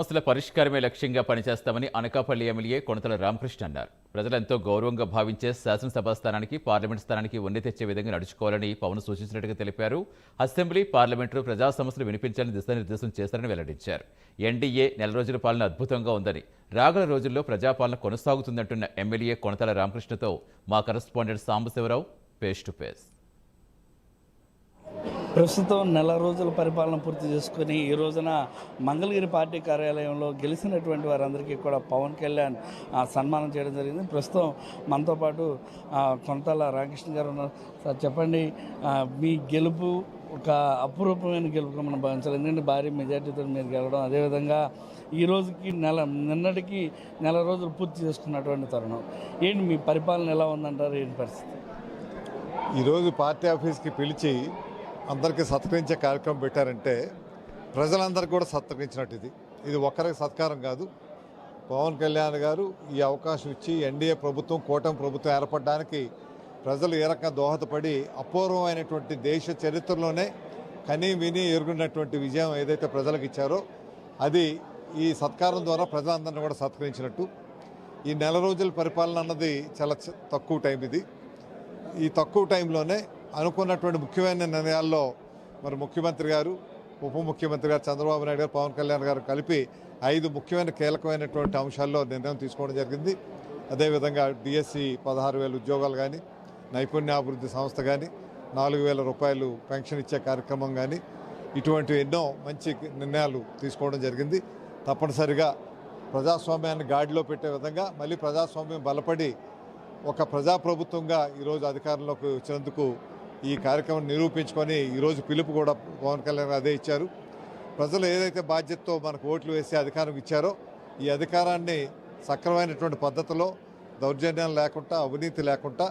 సమస్యల పరిష్కారమే లక్ష్యంగా పనిచేస్తామని అనకాపల్లి ఎమ్మెల్యే కొణతల రామకృష్ణ అన్నారు. ప్రజలెంతో గౌరవంగా భావించే శాసనసభ స్థానానికి, పార్లమెంట్ స్థానానికి ఉన్ని తెచ్చే విధంగా నడుచుకోవాలని పవన్ సూచించినట్టుగా తెలిపారు. అసెంబ్లీ, పార్లమెంటు ప్రజా సమస్యలు వినిపించాలని దిశానిర్దేశం చేశారని వెల్లడించారు. ఎన్డీఏ నెల రోజుల పాలన అద్భుతంగా ఉందని, రాగల రోజుల్లో ప్రజాపాలన కొనసాగుతుందంటున్న ఎమ్మెల్యే కొణతల రామకృష్ణతో మా correspondent Sambasivarao face to face. ప్రస్తుతం నెల రోజుల పరిపాలన పూర్తి చేసుకుని ఈ రోజున మంగళగిరి పార్టీ కార్యాలయంలో గెలిచినటువంటి వారందరికీ కూడా పవన్ కళ్యాణ్ సన్మానం చేయడం జరిగింది. ప్రస్తుతం మనతో పాటు కొణతల రామకృష్ణ గారు ఉన్నారు. సార్ చెప్పండి, మీ గెలుపు ఒక అపురూపమైన గెలుపుగా మనం భావించాలి. ఎందుకంటే భారీ మెజార్టీతో మీరు గెలవడం, అదేవిధంగా ఈ రోజుకి నిన్నటికి నెల రోజులు పూర్తి చేసుకున్నటువంటి తరుణం ఏంటి, మీ పరిపాలన ఎలా ఉందంటారు? ఏంటి పరిస్థితి? ఈరోజు పార్టీ ఆఫీస్కి పిలిచి అందరికీ సత్కరించే కార్యక్రమం పెట్టారంటే ప్రజలందరికీ కూడా సత్కరించినట్టు. ఇది ఒక్కరికి సత్కారం కాదు. పవన్ కళ్యాణ్ గారు ఈ అవకాశం ఇచ్చి ఎన్డీఏ ప్రభుత్వం, కూటమి ప్రభుత్వం ఏర్పడడానికి ప్రజలు ఏ రకంగా దోహదపడి అపూర్వమైనటువంటి దేశ చరిత్రలోనే కనీ విని ఎరుగున్నటువంటి విజయం ఏదైతే ప్రజలకు ఇచ్చారో అది ఈ సత్కారం ద్వారా ప్రజలందరినీ కూడా సత్కరించినట్టు. ఈ నెల రోజుల పరిపాలన అన్నది చాలా తక్కువ టైం. ఈ తక్కువ టైంలోనే అనుకున్నటువంటి ముఖ్యమైన నిర్ణయాల్లో మరి ముఖ్యమంత్రి గారు, ఉప ముఖ్యమంత్రి గారు చంద్రబాబు నాయుడు గారు, పవన్ కళ్యాణ్ గారు కలిపి 5 ముఖ్యమైన కీలకమైనటువంటి అంశాల్లో నిర్ణయం తీసుకోవడం జరిగింది. అదేవిధంగా డిఎస్సి 16,000 ఉద్యోగాలు కానీ, నైపుణ్యాభివృద్ధి సంస్థ కానీ, 4,000 రూపాయలు పెన్షన్ ఇచ్చే కార్యక్రమం కానీ, ఇటువంటి ఎన్నో మంచి నిర్ణయాలు తీసుకోవడం జరిగింది. తప్పనిసరిగా ప్రజాస్వామ్యాన్ని గాడిలో పెట్టే విధంగా మళ్ళీ ప్రజాస్వామ్యం బలపడి ఒక ప్రజాప్రభుత్వంగా ఈరోజు అధికారంలోకి వచ్చినందుకు ఈ కార్యక్రమం నిరూపించుకొని ఈరోజు పిలుపు కూడా పవన్ కళ్యాణ్ అదే ఇచ్చారు. ప్రజలు ఏదైతే బాధ్యతతో మనకు ఓట్లు వేసి అధికారం ఇచ్చారో ఈ అధికారాన్ని సక్రమైనటువంటి పద్ధతిలో దౌర్జన్యాలు లేకుండా, అవినీతి లేకుండా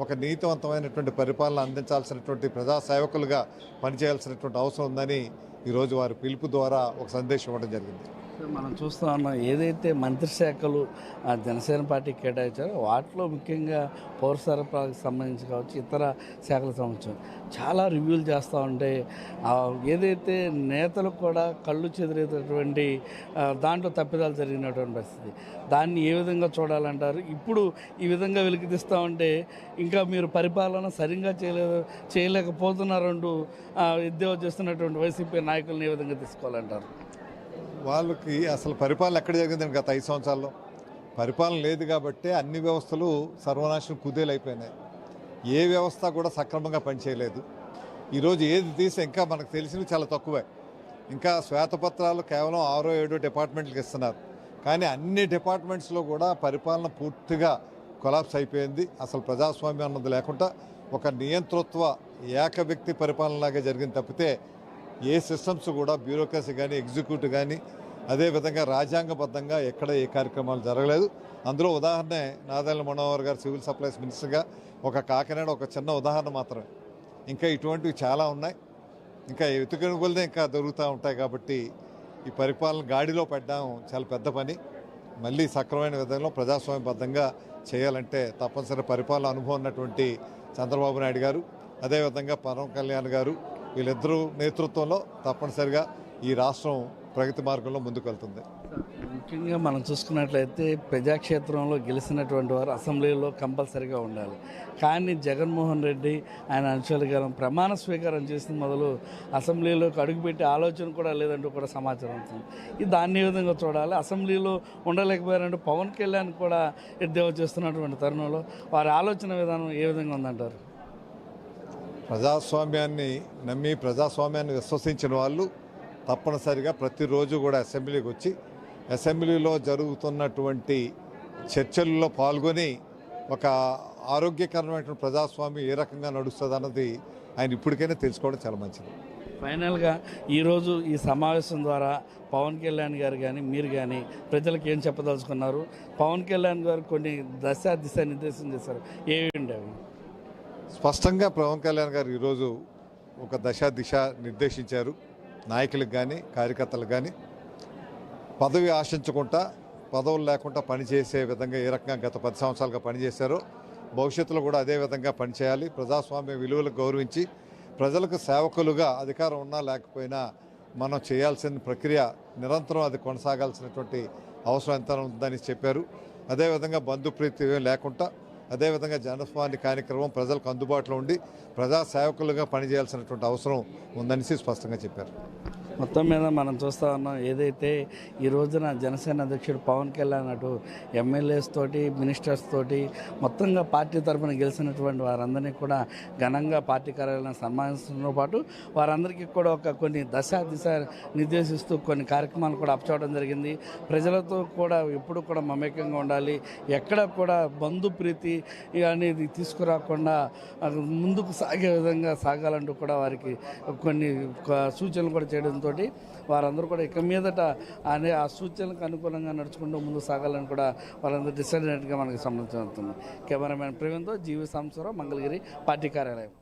ఒక నీతివంతమైనటువంటి పరిపాలన అందించాల్సినటువంటి ప్రజా సేవకులుగా పనిచేయాల్సినటువంటి అవసరం ఉందని ఈరోజు వారి పిలుపు ద్వారా ఒక సందేశం ఇవ్వడం జరిగింది. మనం చూస్తూ ఉన్నాం, ఏదైతే మంత్రిశాఖలు జనసేన పార్టీకి కేటాయించారో వాటిలో ముఖ్యంగా పౌర సరఫరాకు సంబంధించి కావచ్చు, ఇతర శాఖలకు సంబంధించి చాలా రివ్యూలు చేస్తూ ఉంటే ఏదైతే నేతలకు కూడా కళ్ళు చెదిరేటటువంటి దాంట్లో తప్పిదాలు జరిగినటువంటి పరిస్థితి, దాన్ని ఏ విధంగా చూడాలంటారు? ఇప్పుడు ఈ విధంగా వెలికితీస్తూ ఉంటే ఇంకా మీరు పరిపాలన సరిగ్గా చేయలేకపోతున్నారంటూ ఎద్దేవా చేస్తున్నటువంటి వైసీపీ నాయకులను ఏ విధంగా తీసుకోవాలంటారు? వాళ్ళకి అసలు పరిపాలన ఎక్కడ జరిగిందని గత 5 సంవత్సరాల్లో పరిపాలన లేదు కాబట్టి అన్ని వ్యవస్థలు సర్వనాశనం కుదేలైపోయినాయి. ఏ వ్యవస్థ కూడా సక్రమంగా పనిచేయలేదు. ఈరోజు ఏది తీసి ఇంకా మనకు తెలిసినవి చాలా తక్కువే. ఇంకా శ్వేతపత్రాలు కేవలం 6 or 7 డిపార్ట్మెంట్లకు ఇస్తున్నారు. కానీ అన్ని డిపార్ట్మెంట్స్లో కూడా పరిపాలన పూర్తిగా కొలాప్స్ అయిపోయింది. అసలు ప్రజాస్వామ్యం అన్నది లేకుండా ఒక నియంతృత్వ ఏక వ్యక్తి పరిపాలనలాగే జరిగింది తప్పితే ఏ సిస్టమ్స్ కూడా బ్యూరోక్రసీ కానీ, ఎగ్జిక్యూటివ్ కానీ, అదేవిధంగా రాజ్యాంగబద్ధంగా ఎక్కడ ఏ కార్యక్రమాలు జరగలేదు. అందులో ఉదాహరణే నాదెళ్ల మనోహర్ గారు సివిల్ సప్లైస్ మినిస్టర్గా ఒక కాకినాడ ఒక చిన్న ఉదాహరణ మాత్రమే. ఇంకా ఇటువంటివి చాలా ఉన్నాయి. ఇంకా ఎతుకనుగోలుదే ఇంకా దొరుకుతూ ఉంటాయి. కాబట్టి ఈ పరిపాలన గాడిలో పెట్టడం చాలా పెద్ద పని. మళ్ళీ సక్రమైన విధంగా ప్రజాస్వామ్యబద్ధంగా చేయాలంటే తప్పనిసరి పరిపాలన అనుభవం ఉన్నటువంటి చంద్రబాబు నాయుడు గారు, అదేవిధంగా పవన్ కళ్యాణ్ గారు, వీళ్ళిద్దరూ నేతృత్వంలో తప్పనిసరిగా ఈ రాష్ట్రం ప్రగతి మార్గంలో ముందుకు వెళ్తుంది. ముఖ్యంగా మనం చూసుకున్నట్లయితే ప్రజాక్షేత్రంలో గెలిచినటువంటి వారు అసెంబ్లీలో కంపల్సరీగా ఉండాలి. కానీ జగన్మోహన్ రెడ్డి ఆయన అనుచరులుగా ప్రమాణ స్వీకారం చేసిన మొదలు అసెంబ్లీలోకి అడుగుపెట్టే ఆలోచన కూడా లేదంటూ కూడా సమాచారం అవుతుంది. ఇది దాన్ని ఏ విధంగా చూడాలి? అసెంబ్లీలో ఉండలేకపోయారంటూ పవన్ కళ్యాణ్ కూడా ఎద్దేవా చేస్తున్నటువంటి తరుణంలో వారి ఆలోచన విధానం ఏ విధంగా ఉందంటారు? ప్రజాస్వామ్యాన్ని నమ్మి ప్రజాస్వామ్యాన్ని విశ్వసించిన వాళ్ళు తప్పనిసరిగా ప్రతిరోజు కూడా అసెంబ్లీకి వచ్చి అసెంబ్లీలో జరుగుతున్నటువంటి చర్చల్లో పాల్గొని ఒక ఆరోగ్యకరమైనటువంటి ప్రజాస్వామ్యం ఏ రకంగా నడుస్తుంది అన్నది ఆయన ఇప్పటికైనా తెలుసుకోవడం చాలా మంచిది. ఫైనల్గా ఈరోజు ఈ సమావేశం ద్వారా పవన్ కళ్యాణ్ గారు కానీ మీరు కానీ ప్రజలకు ఏం చెప్పదలుచుకున్నారు? పవన్ కళ్యాణ్ గారు కొన్ని దిశ నిర్దేశం చేశారు, ఏమిటి అవి? స్పష్టంగా పవన్ కళ్యాణ్ గారు ఈరోజు ఒక దిశ నిర్దేశించారు. నాయకులకు కానీ, కార్యకర్తలకు కానీ పదవి ఆశించకుండా, పదవులు లేకుండా పనిచేసే విధంగా ఏ రకంగా గత 10 సంవత్సరాలుగా పనిచేశారో భవిష్యత్తులో కూడా అదే విధంగా పనిచేయాలి. ప్రజాస్వామ్య విలువలకు గౌరవించి ప్రజలకు సేవకులుగా అధికారం ఉన్నా లేకపోయినా మనం చేయాల్సిన ప్రక్రియ నిరంతరం అది కొనసాగాల్సినటువంటి అవసరం ఎంత ఉందని చెప్పారు. అదేవిధంగా బంధుప్రీతి లేకుండా అదేవిధంగా జనస్వామి కార్యక్రమం ప్రజలకు అందుబాటులో ఉండి ప్రజా సేవకులుగా పనిచేయాల్సినటువంటి అవసరం ఉందనేసి స్పష్టంగా చెప్పారు. మొత్తం మీద మనం చూస్తూ ఉన్నాం, ఏదైతే ఈ రోజున జనసేన అధ్యక్షుడు పవన్ కళ్యాణ్ అటు ఎమ్మెల్యేస్ తోటి మినిస్టర్స్ తోటి మొత్తంగా పార్టీ తరఫున గెలిచినటువంటి వారందరినీ కూడా ఘనంగా పార్టీ కార్యాలయం సన్మానించడంతో పాటు వారందరికీ కూడా కొన్ని దిశ నిర్దేశిస్తూ కొన్ని కార్యక్రమాలు కూడా అప్పచేయడం జరిగింది. ప్రజలతో కూడా ఎప్పుడు కూడా మమేకంగా ఉండాలి, ఎక్కడ కూడా బంధు ప్రీతి అనేది తీసుకురాకుండా ముందుకు సాగే విధంగా సాగాలంటూ కూడా వారికి కొన్ని సూచనలు కూడా చేయడంతో వారందరూ కూడా ఇక మీదట ఆ సూచనలకు అనుకూలంగా నడుచుకుంటూ ముందుకు సాగాలని కూడా వాళ్ళందరూ డిసైడ్ అయినట్టుగా మనకు సంబంధించి అవుతుంది. కెమెరామెన్ ప్రవీణ్తో జీవి సాంబశివరావు, మంగళగిరి పార్టీ కార్యాలయం.